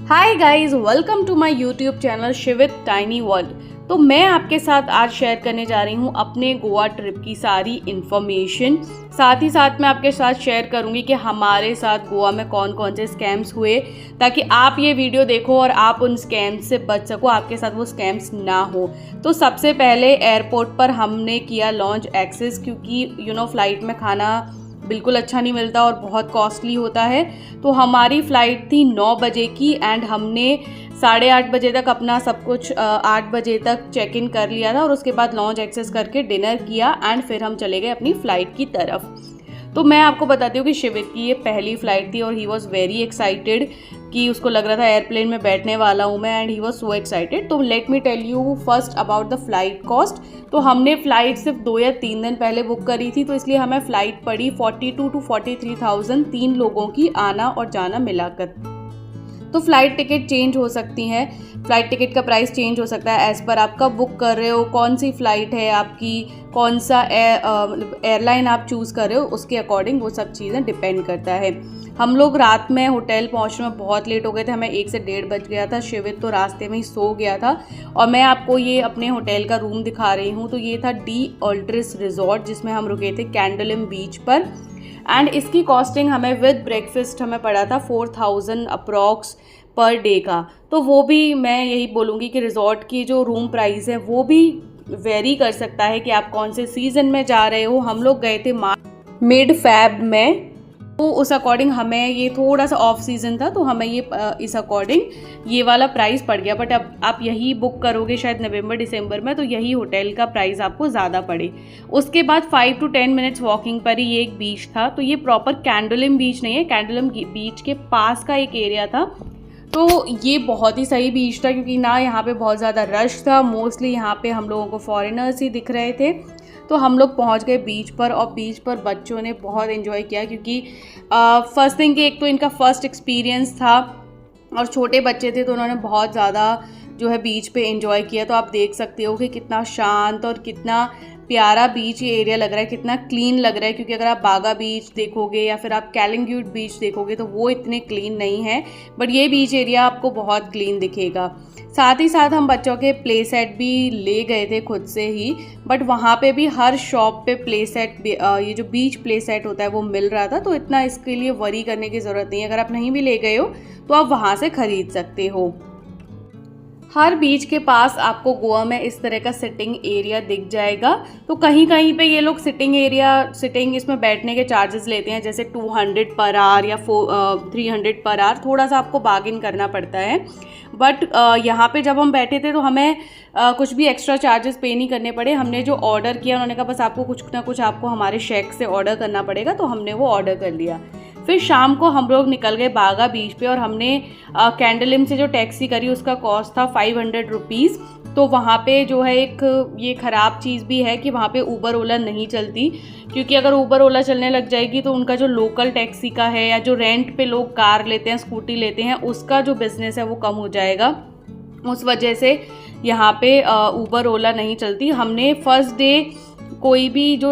Hi guys, welcome to my YouTube channel Shivit tiny world. तो मैं आपके साथ आज शेयर करने जा रही हूँ अपने गोवा ट्रिप की सारी इन्फॉर्मेशन। साथ ही साथ मैं आपके साथ शेयर करूँगी कि हमारे साथ गोवा में कौन कौन से स्कैम्स हुए, ताकि आप ये वीडियो देखो और आप उन स्कैम्स से बच सको, आपके साथ वो स्कैम्स ना हो। तो सबसे पहले एयरपोर्ट पर हमने किया लॉन्च एक्सेस, क्योंकि फ्लाइट में खाना बिल्कुल अच्छा नहीं मिलता और बहुत कॉस्टली होता है। तो हमारी फ़्लाइट थी 9 बजे की एंड हमने 8:30 बजे तक अपना सब कुछ 8 बजे तक चेक इन कर लिया था और उसके बाद लॉन्च एक्सेस करके डिनर किया एंड फिर हम चले गए अपनी फ़्लाइट की तरफ। तो मैं आपको बताती हूँ कि शिवित की ये पहली फ़्लाइट थी और ही वॉज़ वेरी एक्साइटेड कि उसको लग रहा था एयरप्लेन में बैठने वाला हूँ मैं, and he was so excited. तो let me tell you first about the flight cost. तो हमने फ़्लाइट सिर्फ 2 या 3 दिन पहले बुक करी थी, तो इसलिए हमें फ़्लाइट पड़ी 42 to 43,000 3 लोगों की आना और जाना मिलाकर। तो फ़्लाइट टिकट चेंज हो सकती हैं, फ़्लाइट टिकट का प्राइस चेंज हो सकता है एज़ पर आप कब बुक कर रहे हो, कौन सी फ़्लाइट है आपकी, कौन सा एयरलाइन आप चूज़ कर रहे हो, उसके अकॉर्डिंग वो सब चीज़ें डिपेंड करता है। हम लोग रात में होटल पहुंचने में बहुत लेट हो गए थे, हमें 1 से 1:30 बज गया था। शिवित तो रास्ते में ही सो गया था। और मैं आपको ये अपने होटल का रूम दिखा रही हूँ। तो ये था डी अल्ट्रिस रिजॉर्ट, जिसमें हम रुके थे कैंडोलिम बीच पर, एंड इसकी कॉस्टिंग हमें विद ब्रेकफास्ट हमें पड़ा था 4,000 अप्रॉक्स पर डे का। तो वो भी मैं यही बोलूँगी कि रिजॉर्ट की जो रूम प्राइस है वो भी वेरी कर सकता है कि आप कौन से सीज़न में जा रहे हो। हम लोग गए थे मिड फैब में, तो उस अकॉर्डिंग हमें ये थोड़ा सा ऑफ सीज़न था, तो हमें ये इस अकॉर्डिंग ये वाला प्राइस पड़ गया। बट अब आप यही बुक करोगे शायद नवंबर दिसंबर में, तो यही होटल का प्राइस आपको ज़्यादा पड़े। उसके बाद 5 to 10 मिनट्स वॉकिंग पर ही ये एक बीच था। तो ये प्रॉपर कैंडोलिम बीच नहीं है, कैंडोलिम बीच के पास का एक एरिया था। तो ये बहुत ही सही बीच था, क्योंकि ना यहाँ पे बहुत ज़्यादा रश था, मोस्टली यहाँ पे हम लोगों को फॉरेनर्स ही दिख रहे थे। तो हम लोग पहुँच गए बीच पर, और बीच पर बच्चों ने बहुत एंजॉय किया, क्योंकि फर्स्ट थिंग कि एक तो इनका फर्स्ट एक्सपीरियंस था और छोटे बच्चे थे, तो उन्होंने बहुत ज़्यादा जो है बीच पे एंजॉय किया। तो आप देख सकते हो कि कितना शांत और कितना प्यारा बीच ये एरिया लग रहा है, कितना क्लीन लग रहा है। क्योंकि अगर आप बागा बीच देखोगे या फिर आप कैलिंगुट बीच देखोगे तो वो इतने क्लीन नहीं है, बट ये बीच एरिया आपको बहुत क्लीन दिखेगा। साथ ही साथ हम बच्चों के प्ले सेट भी ले गए थे खुद से ही, बट वहाँ पे भी हर शॉप पे प्ले सेट, ये जो बीच प्ले सेट होता है वो मिल रहा था। तो इतना इसके लिए वरी करने की ज़रूरत नहीं है। अगर आप नहीं भी ले गए हो तो आप वहाँ से ख़रीद सकते हो। हर बीच के पास आपको गोवा में इस तरह का सिटिंग एरिया दिख जाएगा। तो कहीं कहीं पे ये लोग सिटिंग इसमें बैठने के चार्जेस लेते हैं, जैसे 200 पर आवर या 300 पर आवर। थोड़ा सा आपको बार्गिन करना पड़ता है। बट यहाँ पे जब हम बैठे थे तो हमें कुछ भी एक्स्ट्रा चार्जेस पे नहीं करने पड़े। हमने जो ऑर्डर किया, उन्होंने कहा बस आपको कुछ ना कुछ आपको हमारे शेक से ऑर्डर करना पड़ेगा, तो हमने वो ऑर्डर कर लिया। फिर शाम को हम लोग निकल गए बागा बीच पे, और हमने कैंडोलिम से जो टैक्सी करी उसका कॉस्ट था 500 रुपीज़। तो वहाँ पे जो है एक ये ख़राब चीज़ भी है कि वहाँ पे ऊबर ओला नहीं चलती, क्योंकि अगर ऊबर ओला चलने लग जाएगी तो उनका जो लोकल टैक्सी का है या जो रेंट पे लोग कार लेते हैं, स्कूटी लेते हैं, उसका जो बिज़नेस है वो कम हो जाएगा। उस वजह से यहाँ पे ऊबर ओला नहीं चलती। हमने फर्स्ट डे कोई भी जो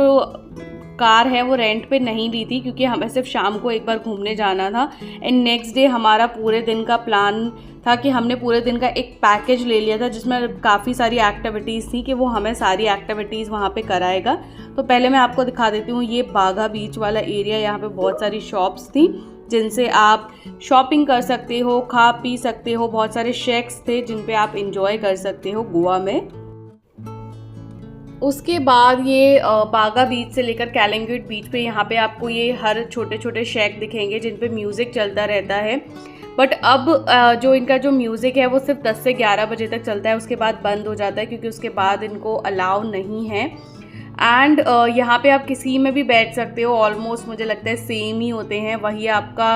कार है वो रेंट पे नहीं ली थी, क्योंकि हमें सिर्फ शाम को एक बार घूमने जाना था। एंड नेक्स्ट डे हमारा पूरे दिन का प्लान था कि हमने पूरे दिन का एक पैकेज ले लिया था, जिसमें काफ़ी सारी एक्टिविटीज़ थी कि वो हमें सारी एक्टिविटीज़ वहाँ पे कराएगा। तो पहले मैं आपको दिखा देती हूँ ये बागा बीच वाला एरिया। यहाँ पे बहुत सारी शॉप्स थी जिनसे आप शॉपिंग कर सकते हो, खा पी सकते हो। बहुत सारे शेक्स थे जिन पे आप इंजॉय कर सकते हो गोवा में। उसके बाद ये बागा बीच से लेकर कैलिंगुट बीच पे यहाँ पे आपको ये हर छोटे छोटे शेक दिखेंगे जिन पे म्यूज़िक चलता रहता है। बट अब जो इनका जो म्यूज़िक है वो सिर्फ 10 से 11 बजे तक चलता है, उसके बाद बंद हो जाता है, क्योंकि उसके बाद इनको अलाउ नहीं है। एंड यहाँ पे आप किसी में भी बैठ सकते हो, ऑलमोस्ट मुझे लगता है सेम ही होते हैं। वही आपका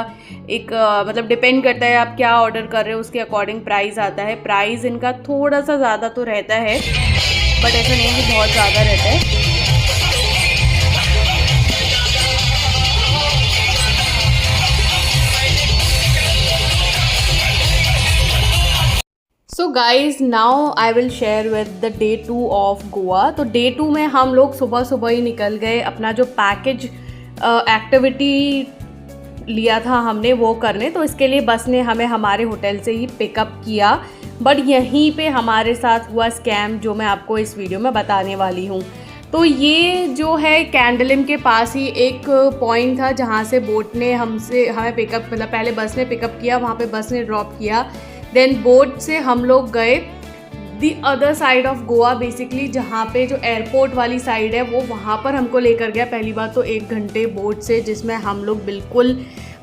एक मतलब डिपेंड करता है आप क्या ऑर्डर कर रहे हो, उसके अकॉर्डिंग प्राइस आता है। प्राइस इनका थोड़ा सा ज़्यादा तो रहता है, बट ऐसा नहीं कि बहुत ज़्यादा रहता है। So guys, now I will share with the day 2 of Goa. तो डे 2 में हम लोग सुबह सुबह ही निकल गए। अपना जो पैकेज एक्टिविटी लिया था हमने वो करने, तो इसके लिए बस ने हमें हमारे होटल से ही पिकअप किया। बट यहीं पे हमारे साथ हुआ स्कैम, जो मैं आपको इस वीडियो में बताने वाली हूँ। तो ये जो है कैंडलिम के पास ही एक पॉइंट था जहाँ से बोट ने हमें पिकअप, मतलब पहले बस ने पिकअप किया, वहाँ पे बस ने ड्रॉप किया, देन बोट से हम लोग गए the other side of Goa, basically जहाँ पे जो एयरपोर्ट वाली साइड है वो वहाँ पर हमको लेकर गया। पहली बात तो 1 घंटे बोट से, जिसमें हम लोग बिल्कुल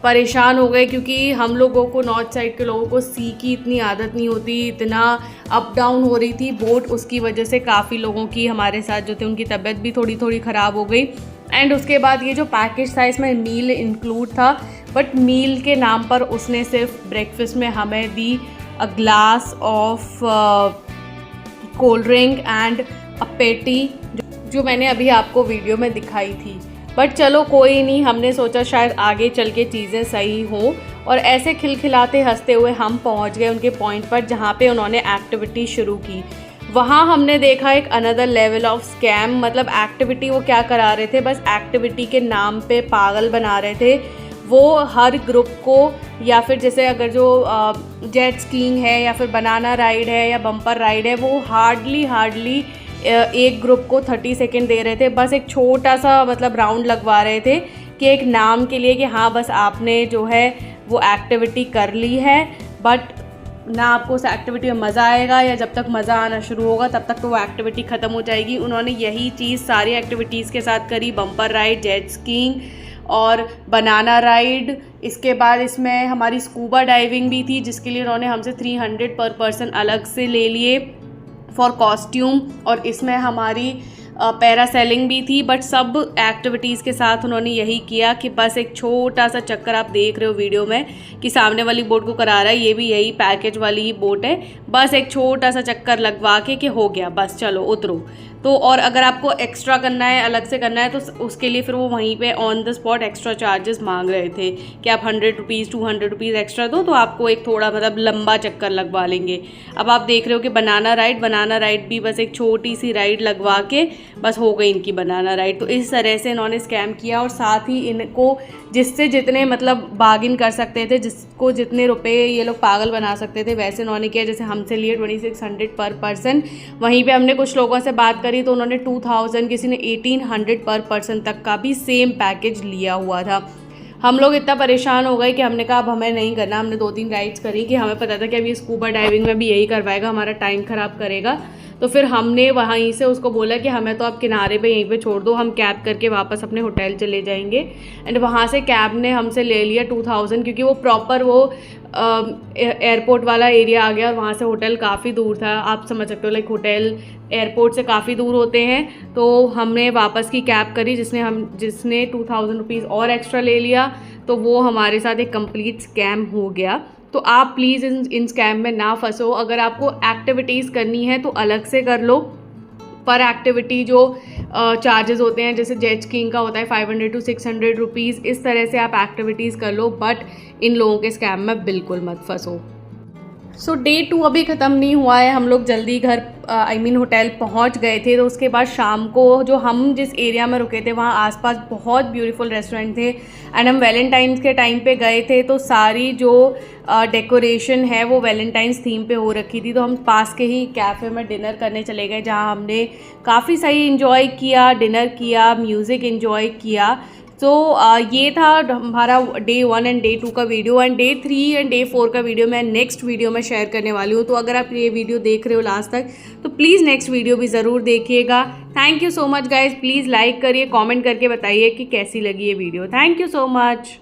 परेशान हो गए, क्योंकि हम लोगों को, नॉर्थ साइड के लोगों को सी की इतनी आदत नहीं होती, इतना अप डाउन हो रही थी बोट, उसकी वजह से काफ़ी लोगों की हमारे साथ जो थे उनकी तबीयत भी थोड़ी थोड़ी ख़राब हो गई। एंड उसके बाद ये जो पैकेज था इसमें मील इंक्लूड था, बट मील के नाम पर उसने सिर्फ ब्रेकफास्ट में हमें दी a glass of cold drink and a patty, जो मैंने अभी आपको वीडियो में दिखाई थी। बट चलो कोई नहीं, हमने सोचा शायद आगे चल के चीज़ें सही हों, और ऐसे खिलखिलाते हंसते हुए हम पहुंच गए उनके पॉइंट पर जहां पे उन्होंने एक्टिविटी शुरू की। वहां हमने देखा एक अनदर लेवल ऑफ स्कैम। मतलब एक्टिविटी वो क्या करा रहे थे, बस एक्टिविटी के नाम पे पागल बना रहे थे। वो हर ग्रुप को, या फिर जैसे अगर जो जेट स्कीइंग है या फिर बनाना राइड है या बम्पर राइड है, वो हार्डली एक ग्रुप को 30 सेकेंड दे रहे थे। बस एक छोटा सा मतलब राउंड लगवा रहे थे कि एक नाम के लिए कि हाँ बस आपने जो है वो एक्टिविटी कर ली है, बट ना आपको उस एक्टिविटी में मज़ा आएगा, या जब तक मज़ा आना शुरू होगा तब तक तो वो एक्टिविटी ख़त्म हो जाएगी। उन्होंने यही चीज़ सारी एक्टिविटीज़ के साथ करी, बम्पर राइड, जेट स्कीइंग और बनाना राइड। इसके बाद इसमें हमारी स्कूबा डाइविंग भी थी, जिसके लिए उन्होंने हमसे 300 पर पर्सन अलग से ले लिए फॉर कॉस्ट्यूम, और इसमें हमारी पैरासेलिंग भी थी। बट सब एक्टिविटीज़ के साथ उन्होंने यही किया कि बस एक छोटा सा चक्कर, आप देख रहे हो वीडियो में कि सामने वाली बोट को करा रहा है, ये भी यही पैकेज वाली ही बोट है, बस एक छोटा सा चक्कर लगवा के कि हो गया, बस चलो उतरो। तो और अगर आपको एक्स्ट्रा करना है, अलग से करना है, तो उसके लिए फिर वो वहीं पे on the spot extra charges मांग रहे थे कि आप 100 रुपीज़ 200 रुपीज़ एक्स्ट्रा दो, तो आपको एक थोड़ा मतलब लंबा चक्कर लगवा लेंगे। अब आप देख रहे हो कि बनाना राइड भी बस एक छोटी सी राइड लगवा के बस हो गई इनकी बनाना राइड। तो इस तरह से इन्होंने स्कैम किया, और साथ ही इनको जिससे जितने मतलब बार्गिन कर सकते थे, जिसको जितने रुपए ये लोग पागल बना सकते थे, वैसे इन्होंने किया। जैसे हमसे लिए 2600 पर पर्सन, वहीं पे हमने कुछ लोगों से बात करी तो उन्होंने 2000, किसी ने 1800 पर पर्सन तक का भी सेम पैकेज लिया हुआ था। हम लोग इतना परेशान हो गए कि हमने कहा अब हमें नहीं करना। हमने 2-3 राइड्स करी कि हमें पता था कि अभी स्कूबा डाइविंग में भी यही करवाएगा, हमारा टाइम ख़राब करेगा। तो फिर हमने वहीं से उसको बोला कि हमें तो आप किनारे पे यहीं पे छोड़ दो, हम कैब करके वापस अपने होटल चले जाएंगे। एंड वहाँ से कैब ने हमसे ले लिया 2000, क्योंकि वो प्रॉपर वो एयरपोर्ट वाला एरिया आ गया, और वहाँ से होटल काफ़ी दूर था। आप समझ सकते हो, लाइक होटल एयरपोर्ट से काफ़ी दूर होते हैं। तो हमने वापस की कैब करी, जिसने 2000 रुपीज़ और एक्स्ट्रा ले लिया। तो वो हमारे साथ एक कंप्लीट स्कैम हो गया। तो आप प्लीज़ इन स्कैम में ना फंसो। अगर आपको एक्टिविटीज़ करनी है तो अलग से कर लो, पर एक्टिविटी जो चार्जेस होते हैं, जैसे जेट स्कीइंग का होता है 500 to 600 रुपीज़, इस तरह से आप एक्टिविटीज़ कर लो, बट इन लोगों के स्कैम में बिल्कुल मत फंसो। सो डे 2 अभी ख़त्म नहीं हुआ है, हम लोग जल्दी घर होटल पहुंच गए थे। तो उसके बाद शाम को जो हम जिस एरिया में रुके थे वहाँ आसपास बहुत ब्यूटीफुल रेस्टोरेंट थे, एंड हम वैलेंटाइंस के टाइम पे गए थे, तो सारी जो डेकोरेशन है वो वैलेंटाइंस थीम पे हो रखी थी। तो हम पास के ही कैफ़े में डिनर करने चले गए, जहाँ हमने काफ़ी सही इंजॉय किया, डिनर किया, म्यूज़िक इंजॉय किया। तो ये था हमारा डे 1 एंड डे 2 का video, and day 3 and day 4 का वीडियो मैं नेक्स्ट वीडियो में शेयर करने वाली हूँ। तो अगर आप ये वीडियो देख रहे हो लास्ट तक, तो प्लीज़ नेक्स्ट वीडियो भी ज़रूर देखिएगा। Thank you so much guys, please like करिए, कमेंट करके बताइए कि कैसी लगी ये video. Thank you so much.